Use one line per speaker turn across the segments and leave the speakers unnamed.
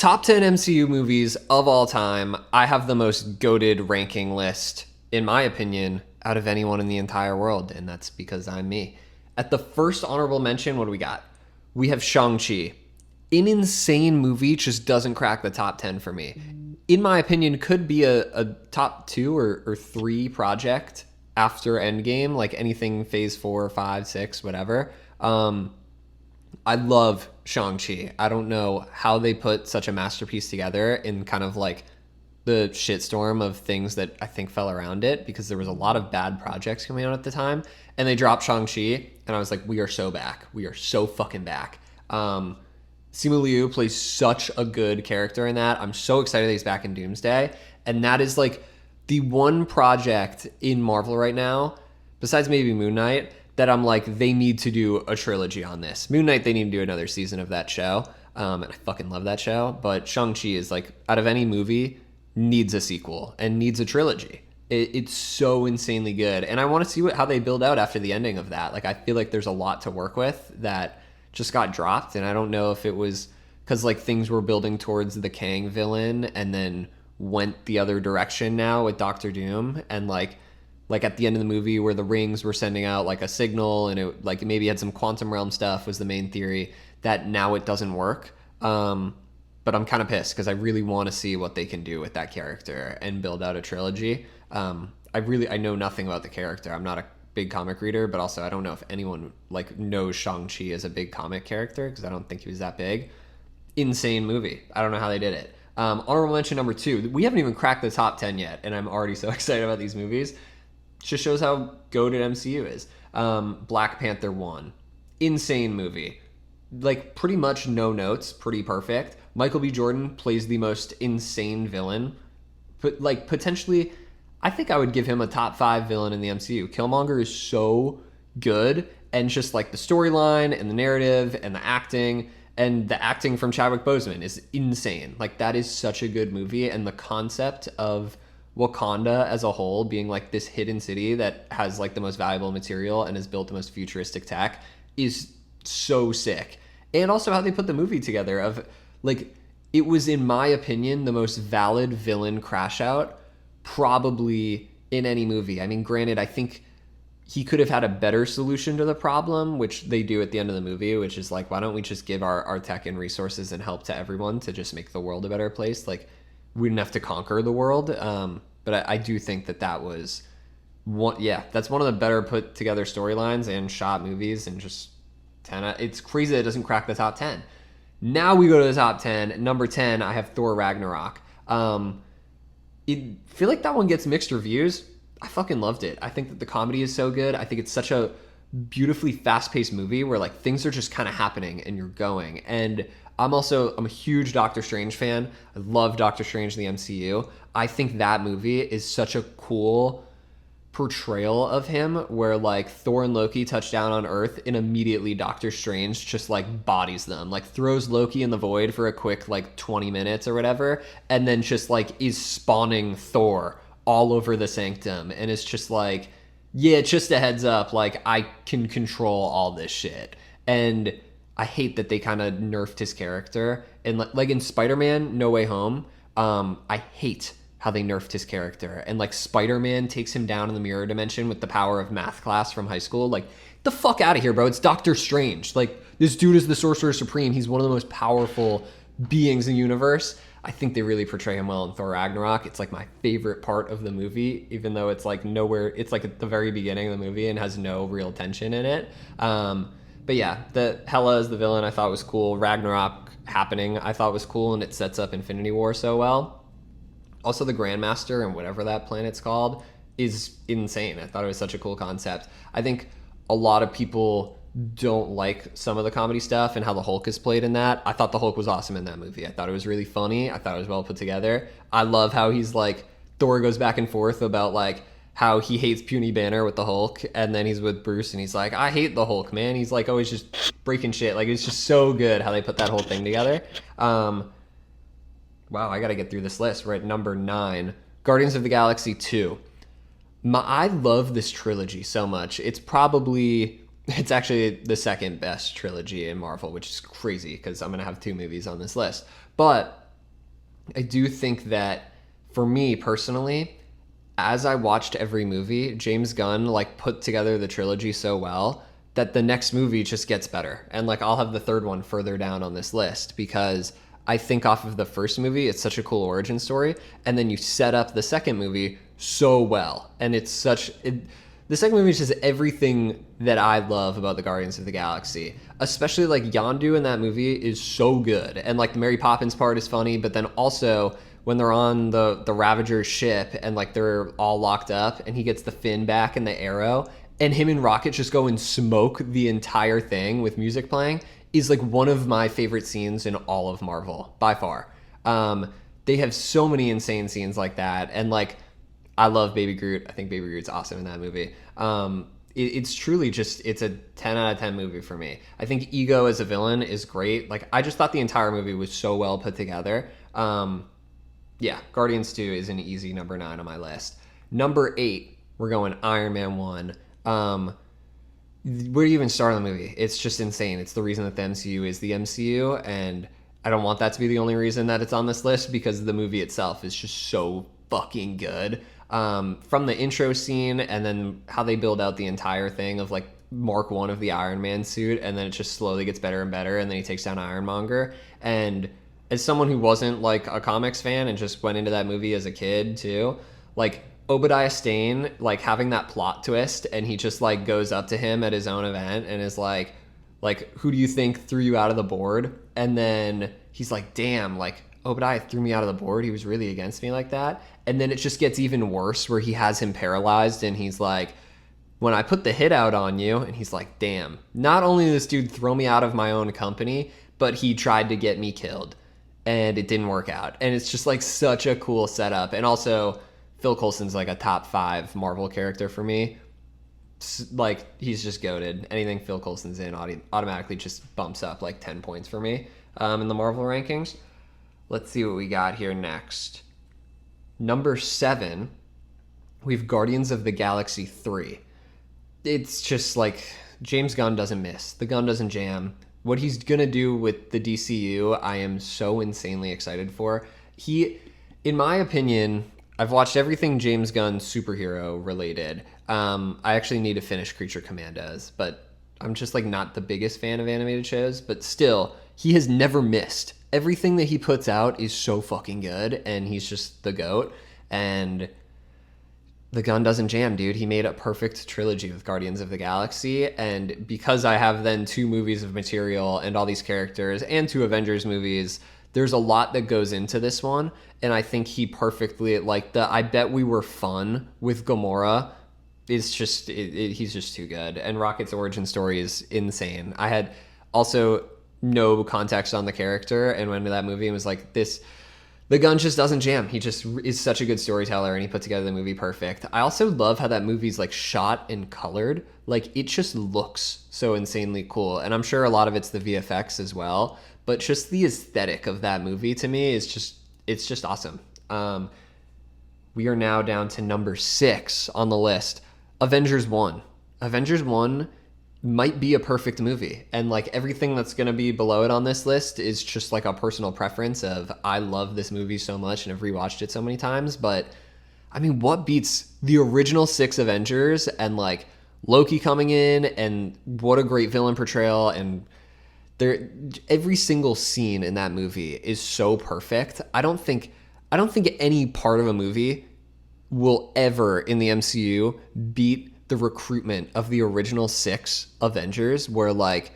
Top 10 MCU movies of all time. I have the most goated ranking list, in my opinion, out of anyone in the entire world, and that's because I'm me. At the first honorable mention, what do we got? We have Shang-Chi. An insane movie, just doesn't crack the top 10 for me. In my opinion, could be a top 2 or 3 project after Endgame, like anything phase 4, 5, 6, whatever. I love Shang-Chi. I don't know how they put such a masterpiece together in kind of like the shitstorm of things that I think fell around it, because there was a lot of bad projects coming out at the time, and they dropped Shang-Chi, and I was like, we are so back. We are so fucking back. Simu Liu plays such a good character in that. I'm so excited that he's back in Doomsday, and that is like the one project in Marvel right now, besides maybe Moon Knight, that I'm like, they need to do a trilogy on this. Moon Knight, they need to do another season of that show. And I fucking love that show. But Shang-Chi is like, out of any movie, needs a sequel and needs a trilogy. It's so insanely good. And I want to see how they build out after the ending of that. Like, I feel like there's a lot to work with that just got dropped. And I don't know if it was because like things were building towards the Kang villain and then went the other direction now with Doctor Doom, and like at the end of the movie where the rings were sending out like a signal, and it like maybe had some quantum realm stuff was the main theory, that now it doesn't work. But I'm kind of pissed because I really want to see what they can do with that character and build out a trilogy. I know nothing about the character. I'm not a big comic reader, but also I don't know if anyone like knows Shang-Chi as a big comic character, because I don't think he was that big. Insane movie. I don't know how they did it. Honorable mention number 2. We haven't even cracked the top 10 yet, and I'm already so excited about these movies. Just shows how goated MCU is. Black Panther 1. Insane movie. Like, pretty much no notes. Pretty perfect. Michael B. Jordan plays the most insane villain. But, like, potentially, I think I would give him a top 5 villain in the MCU. Killmonger is so good. And just, like, the storyline and the narrative and the acting. And the acting from Chadwick Boseman is insane. Like, that is such a good movie. And the concept of Wakanda as a whole being like this hidden city that has like the most valuable material and has built the most futuristic tech is so sick. And also how they put the movie together of like, it was, in my opinion, the most valid villain crash out probably in any movie. I mean, granted, I think he could have had a better solution to the problem, which they do at the end of the movie, which is like, why don't we just give our tech and resources and help to everyone to just make the world a better place? Like, we didn't have to conquer the world. But I do think that was one. Yeah, that's one of the better put together storylines and shot movies, and just 10. It's crazy that it doesn't crack the top 10. Now we go to the top 10. Number 10, I have Thor Ragnarok. I feel like that one gets mixed reviews. I fucking loved it. I think that the comedy is so good. I think it's such a beautifully fast-paced movie where like things are just kind of happening and you're going. And I'm a huge Doctor Strange fan. I love Doctor Strange in the MCU. I think that movie is such a cool portrayal of him where like Thor and Loki touch down on Earth and immediately Doctor Strange just like bodies them, like throws Loki in the void for a quick like 20 minutes or whatever, and then just like is spawning Thor all over the sanctum. And it's just like, yeah, just a heads up, like I can control all this shit. And I hate that they kind of nerfed his character. And like in Spider-Man No Way Home, I hate how they nerfed his character. And like Spider-Man takes him down in the mirror dimension with the power of math class from high school. Like, the fuck out of here, bro. It's Doctor Strange. Like, this dude is the Sorcerer Supreme. He's one of the most powerful beings in the universe. I think they really portray him well in Thor Ragnarok. It's like my favorite part of the movie, even though it's like nowhere, it's like at the very beginning of the movie and has no real tension in it. But yeah, the Hela as the villain I thought was cool. Ragnarok happening I thought was cool, and it sets up Infinity War so well. Also, the Grandmaster and whatever that planet's called is insane. I thought it was such a cool concept. I think a lot of people don't like some of the comedy stuff and how the Hulk is played in that. I thought the Hulk was awesome in that movie. I thought it was really funny. I thought it was well put together. I love how he's like, Thor goes back and forth about like how he hates Puny Banner with the Hulk, and then he's with Bruce and he's like, I hate the Hulk, man. He's like always just breaking shit. Like, it's just so good how they put that whole thing together. Wow, I gotta get through this list. We're at number 9. Guardians of the Galaxy 2. I love this trilogy so much. It's actually the second best trilogy in Marvel, which is crazy because I'm going to have 2 movies on this list. But I do think that for me personally, as I watched every movie, James Gunn like put together the trilogy so well that the next movie just gets better. And like I'll have the third one further down on this list because I think off of the first movie, it's such a cool origin story, and then you set up the second movie so well, and the second movie is just everything that I love about the Guardians of the Galaxy. Especially like Yondu in that movie is so good, and like the Mary Poppins part is funny, but then also when they're on the Ravager's ship and like they're all locked up, and he gets the fin back and the arrow, and him and Rocket just go and smoke the entire thing with music playing is like one of my favorite scenes in all of Marvel by far. They have so many insane scenes like that, and like I love Baby Groot. I think Baby Groot's awesome in that movie. It's truly just it's a 10 out of 10 movie for me. I think Ego as a villain is great. Like I just thought the entire movie was so well put together. Yeah, Guardians 2 is an easy number 9 on my list. Number 8, we're going Iron Man 1. Where do you even start on the movie? It's just insane. It's the reason that the MCU is the MCU, and I don't want that to be the only reason that it's on this list because the movie itself is just so fucking good. From the intro scene and then how they build out the entire thing of like Mark 1 of the Iron Man suit, and then it just slowly gets better and better, and then he takes down Ironmonger. And as someone who wasn't like a comics fan and just went into that movie as a kid too, like Obadiah Stane, like having that plot twist, and he just like goes up to him at his own event and is like, who do you think threw you out of the board? And then he's like, damn, like Obadiah threw me out of the board. He was really against me like that. And then it just gets even worse where he has him paralyzed and he's like, when I put the hit out on you, and he's like, damn, not only did this dude throw me out of my own company, but he tried to get me killed and it didn't work out. And it's just like such a cool setup. And also Phil Coulson's like a top 5 Marvel character for me. Like he's just goated. Anything Phil Coulson's in automatically just bumps up like 10 points for me in the Marvel rankings. Let's see what we got here next. Number 7, we've Guardians of the Galaxy 3. It's just like James Gunn doesn't miss. The gun doesn't jam. What he's going to do with the DCU, I am so insanely excited for. In my opinion, I've watched everything James Gunn superhero related. I actually need to finish Creature Commandos, but I'm just like not the biggest fan of animated shows, but still, he has never missed. Everything that he puts out is so fucking good, and he's just the GOAT. And the gun doesn't jam, dude. He made a perfect trilogy with Guardians of the Galaxy, and because I have then 2 movies of material and all these characters and 2 Avengers movies, there's a lot that goes into this one, and I think he perfectly, like the I Bet We Were Fun with Gamora is just, he's just too good. And Rocket's origin story is insane. I had also no context on the character and went to that movie and was like, the gun just doesn't jam. He just is such a good storyteller, and he put together the movie perfect. I also love how that movie's like shot and colored. Like it just looks so insanely cool. And I'm sure a lot of it's the VFX as well, but just the aesthetic of that movie to me is just, it's just awesome. We are now down to number 6 on the list. Avengers 1. Avengers 1 might be a perfect movie, and like everything that's going to be below it on this list is just like a personal preference of I love this movie so much and have rewatched it so many times. But I mean, what beats the original 6 Avengers and like Loki coming in, and what a great villain portrayal, and every single scene in that movie is so perfect. I don't think any part of a movie will ever in the MCU beat the recruitment of the original 6 Avengers, where like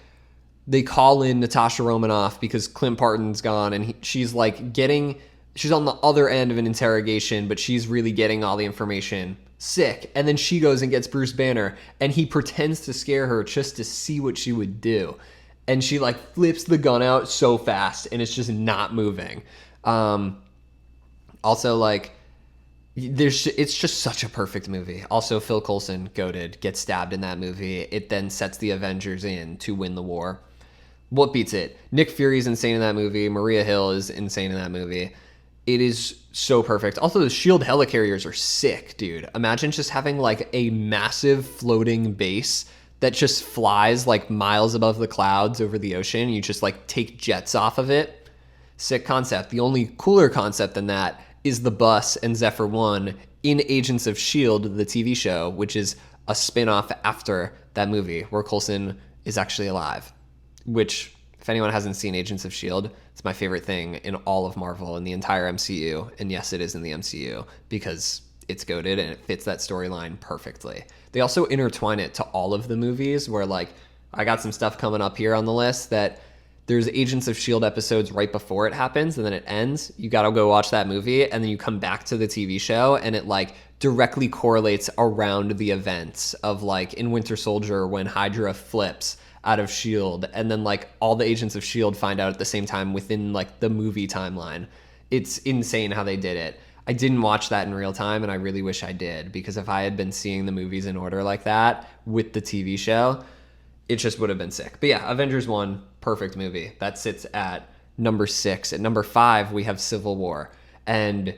they call in Natasha Romanoff because Clint Barton's gone, and she's on the other end of an interrogation, but she's really getting all the information. Sick. And then she goes and gets Bruce Banner, and he pretends to scare her just to see what she would do. And she like flips the gun out so fast, and it's just not moving. Also, like, it's just such a perfect movie. Also, Phil Coulson, goated, gets stabbed in that movie. It then sets the Avengers in to win the war. What beats it? Nick Fury's insane in that movie. Maria Hill is insane in that movie. It is so perfect. Also, the SHIELD helicarriers are sick, dude. Imagine just having like a massive floating base that just flies like miles above the clouds over the ocean. You just like take jets off of it. Sick concept. The only cooler concept than that is the bus and Zephyr 1 in Agents of S.H.I.E.L.D., the TV show, which is a spin-off after that movie where Coulson is actually alive, which, if anyone hasn't seen Agents of S.H.I.E.L.D., it's my favorite thing in all of Marvel and the entire MCU. And yes, it is in the MCU because it's goated and it fits that storyline perfectly. They also intertwine it to all of the movies where, like, I got some stuff coming up here on the list that there's Agents of S.H.I.E.L.D. episodes right before it happens and then it ends. You got to go watch that movie and then you come back to the TV show and it, like, directly correlates around the events of, like, in Winter Soldier when Hydra flips out of S.H.I.E.L.D. and then, like, all the Agents of S.H.I.E.L.D. find out at the same time within, like, the movie timeline. It's insane how they did it. I didn't watch that in real time and I really wish I did, because if I had been seeing the movies in order like that with the TV show, it just would have been sick. But yeah, Avengers 1, perfect movie. That sits at number 6. At number 5, we have Civil War. And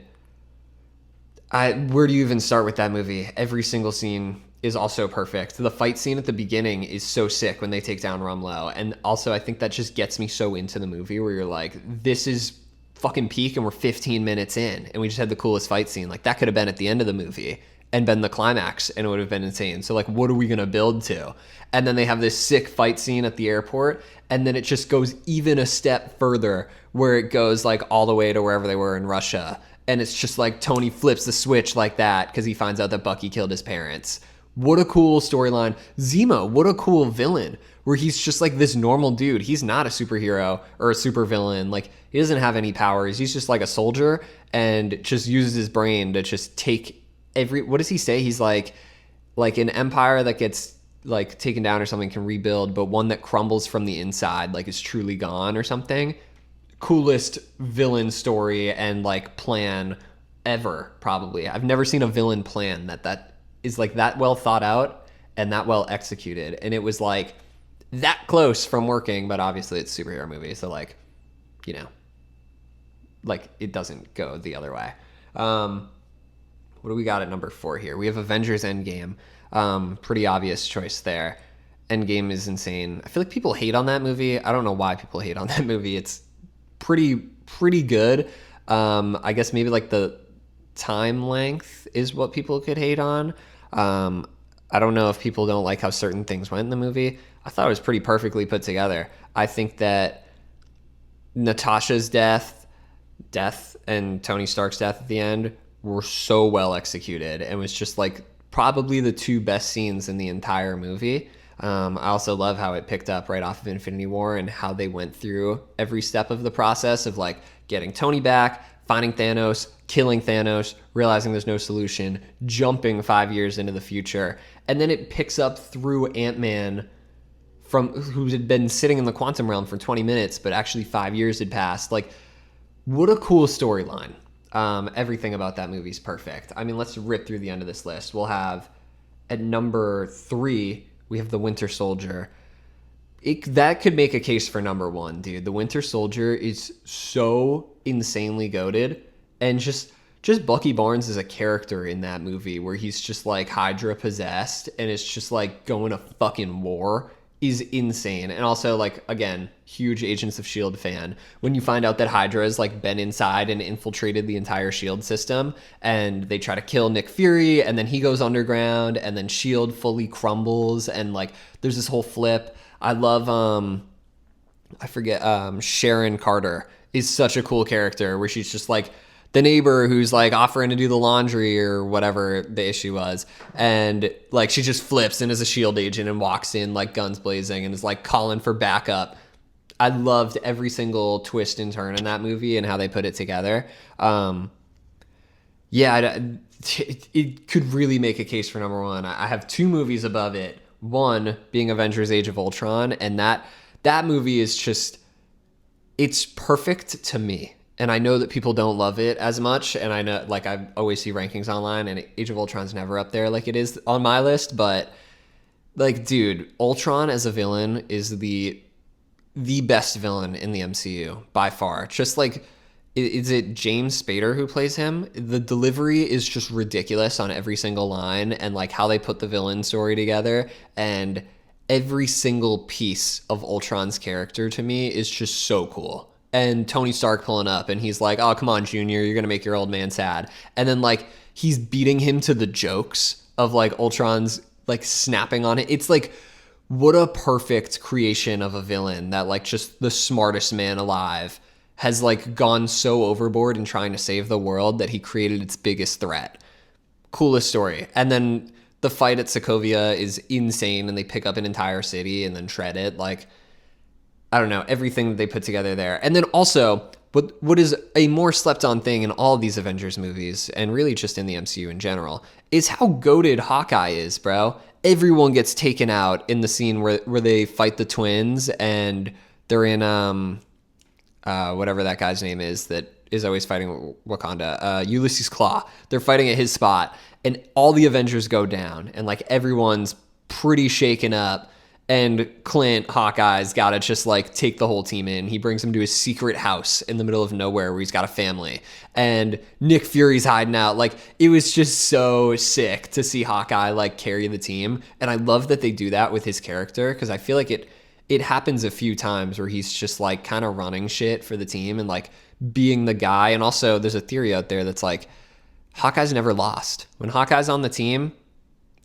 where do you even start with that movie? Every single scene is also perfect. The fight scene at the beginning is so sick when they take down Rumlow. And also, I think that just gets me so into the movie where you're like, this is fucking peak and we're 15 minutes in and we just had the coolest fight scene. Like, that could have been at the end of the movie and been the climax and it would have been insane. So, like, what are we going to build to? And then they have this sick fight scene at the airport and then it just goes even a step further where it goes, like, all the way to wherever they were in Russia. And it's just like Tony flips the switch like that because he finds out that Bucky killed his parents. What a cool storyline. Zemo, what a cool villain, where he's just like this normal dude. He's not a superhero or a supervillain. Like, he doesn't have any powers. He's just like a soldier and just uses his brain to just take what does he say? He's like an empire that gets, like, taken down or something can rebuild, but one that crumbles from the inside, like, is truly gone or something. Coolest villain story and, like, plan ever, probably. I've never seen a villain plan that is, like, that well thought out and that well executed. And it was, like, that close from working, but obviously it's a superhero movie, so, like, you know, like, it doesn't go the other way. What do we got at number 4 here? We have Avengers Endgame. Pretty obvious choice there. Endgame is insane. I feel like people hate on that movie. I don't know why people hate on that movie. It's pretty good. I guess maybe, like, the time length is what people could hate on. I don't know if people don't like how certain things went in the movie. I thought it was pretty perfectly put together. I think that Natasha's death and Tony Stark's death at the end were so well executed and was just, like, probably the 2 best scenes in the entire movie. I also love how it picked up right off of Infinity War and how they went through every step of the process of, like, getting Tony back, finding Thanos, killing Thanos, realizing there's no solution, jumping 5 years into the future. And then it picks up through Ant-Man, who had been sitting in the quantum realm for 20 minutes, but actually 5 years had passed. Like, what a cool storyline. Everything about that movie is perfect. I mean, let's rip through the end of this list. We'll have, at number 3, we have The Winter Soldier. That could make a case for number 1, dude. The Winter Soldier is so insanely goated. And just Bucky Barnes is a character in that movie where he's just, like, Hydra possessed and it's just, like, going to fucking war is insane. And also, like, again, huge Agents of S.H.I.E.L.D. fan. When you find out that Hydra has, like, been inside and infiltrated the entire S.H.I.E.L.D. system and they try to kill Nick Fury and then he goes underground and then S.H.I.E.L.D. fully crumbles and, like, there's this whole flip. I love, Sharon Carter is such a cool character where she's just, like, the neighbor who's, like, offering to do the laundry or whatever the issue was. And, like, she just flips and is a S.H.I.E.L.D. agent and walks in, like, guns blazing and is, like, calling for backup. I loved every single twist and turn in that movie and how they put it together. It could really make a case for number 1. I have 2 movies above it. One being Avengers Age of Ultron. And that movie is just, it's perfect to me. And I know that people don't love it as much. And I know, like, I always see rankings online and Age of Ultron's never up there like it is on my list. But, like, dude, Ultron as a villain is the best villain in the MCU by far. Just, like, is it James Spader who plays him? The delivery is just ridiculous on every single line and, like, how they put the villain story together. And every single piece of Ultron's character to me is just so cool. and Tony Stark pulling up, and he's like, "Oh, come on, Junior, you're gonna make your old man sad." And then like he's beating him to the jokes of like Ultron's like snapping on it. It's like what a perfect creation of a villain that like just the smartest man alive has like gone so overboard in trying to save the world that he created its biggest threat. Coolest story. And then the fight at Sokovia is insane, and they pick up an entire city and then shred it. Like, I don't know, everything that they put together there. And then also, what is a more slept on thing in all of these Avengers movies, and really just in the MCU in general, is how goated Hawkeye is, bro. Everyone gets taken out in the scene where they fight the twins, and they're in whatever that guy's name is that is always fighting Wakanda, Ulysses Claw. They're fighting at his spot, and all the Avengers go down, and like everyone's pretty shaken up. And Clint, Hawkeye's got to just like take the whole team in. He brings them to his secret house in the middle of nowhere where he's got a family. And Nick Fury's hiding out. Like, it was just so sick to see Hawkeye like carry the team. And I love that they do that with his character, because I feel like it happens a few times where he's just like kind of running shit for the team and like being the guy. And also there's a theory out there that's like Hawkeye's never lost. When Hawkeye's on the team,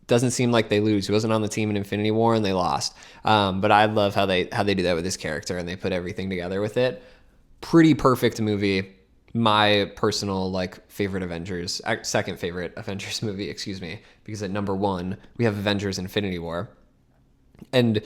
doesn't seem like they lose. He wasn't on the team in Infinity War and they lost. But I love how they do that with his character, and they put everything together with it. Pretty perfect movie. My personal like favorite Avengers, second favorite Avengers movie, excuse me, because at number 1 we have Avengers Infinity War. And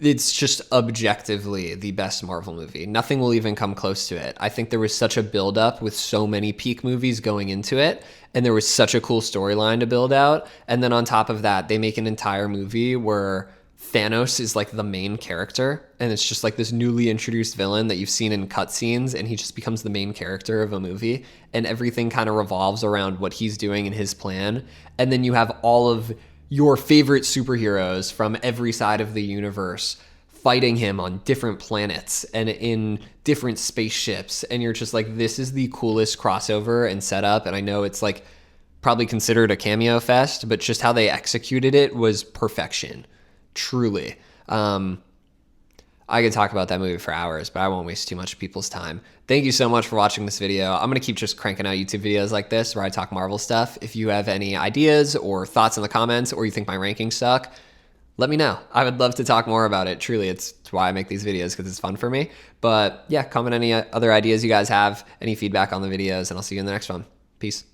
it's just objectively the best Marvel movie. Nothing will even come close to it. I think there was such a buildup with so many peak movies going into it, and there was such a cool storyline to build out. And then on top of that, they make an entire movie where Thanos is like the main character, and it's just like this newly introduced villain that you've seen in cutscenes, and he just becomes the main character of a movie, and everything kind of revolves around what he's doing and his plan. And then you have all of your favorite superheroes from every side of the universe fighting him on different planets and in different spaceships. And you're just like, this is the coolest crossover and setup. And I know it's like probably considered a cameo fest, but just how they executed it was perfection. Truly. I could talk about that movie for hours, but I won't waste too much of people's time. Thank you so much for watching this video. I'm going to keep just cranking out YouTube videos like this where I talk Marvel stuff. If you have any ideas or thoughts in the comments, or you think my rankings suck, let me know. I would love to talk more about it. Truly, it's why I make these videos, because it's fun for me. But yeah, comment any other ideas you guys have, any feedback on the videos, and I'll see you in the next one. Peace.